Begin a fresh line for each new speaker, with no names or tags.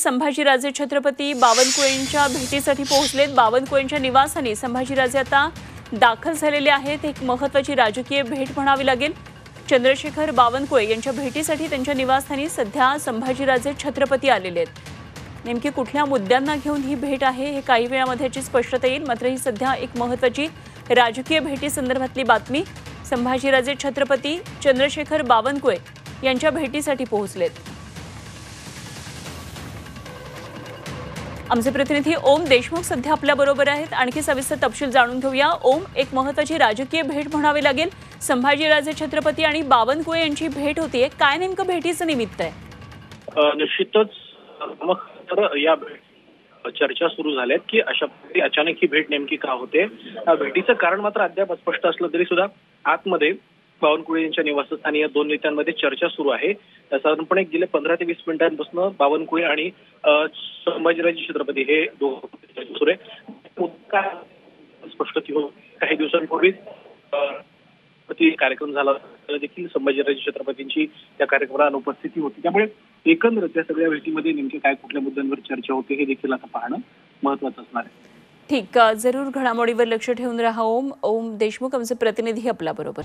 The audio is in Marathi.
संभाजीराजे छत्रपती बावनकुळेंच्या भेटीसाठी पोहोचलेत। बावनकुळेंच्या निवासस्थानी संभाजीराजे आता दाखल झालेले आहेत। एक महत्त्वाची राजकीय भेट म्हणावी लागेल। चंद्रशेखर बावनकुळे यांच्या भेटीसाठी त्यांच्या निवासस्थानी सध्या संभाजीराजे छत्रपती आलेले आहेत। नेमकी कुठल्या मुद्द्यांना घेऊन ही भेट आहे हे काही वेळामध्ये स्पष्टता येईल। मात्र ही सध्या एक महत्त्वाची राजकीय भेटी संदर्भातली बातमी। संभाजीराजे छत्रपती चंद्रशेखर बावनकुळे यांच्या भेटीसाठी पोहोचलेत। आमचे प्रतिनिधी ओम देशमुख सध्या आपल्या बरोबर आहेत। आणखी सविस्तर तपशील जाणून घेऊया। ओम, एक महत्त्वाची राजकीय भेट म्हणावी लागेल। संभाजीराजे छत्रपती आणि बावनकुळे यांची भेट होतीये, काय नेमकं भेटीचं निमित्त आहे?
निश्चितच या चर्चा सुरू झाल्यात की अशा अचानक ही भेट नेमकी का होते। भेटीचं कारण मात्र अद्याप अस्पष्ट असलं तरी सुद्धा आतमध्ये बावनकुळे यांच्या निवासस्थानी या दोन नेत्यांमध्ये चर्चा सुरू आहे। साधारणपणे गेले 15 ते 20 मिनिटांपासून बावनकुळे आणि संभाजीराजे छत्रपती हे दोघं सुरू आहे। स्पष्ट होऊन काही दिवसांपूर्वी कार्यक्रम झाला देखील संभाजीराजे छत्रपतींची त्या कार्यक्रमाला अनुपस्थिती होती। त्यामुळे एकंदर त्या सगळ्या भेटीमध्ये नेमके काय कुठल्या मुद्द्यांवर चर्चा होते हे देखील आता पाहणं महत्त्वाचं असणार आहे।
ठीक, जरूर घडामोडीवर लक्ष ठेवून राहा ओम देशमुख आमचे प्रतिनिधी आपल्या बरोबर।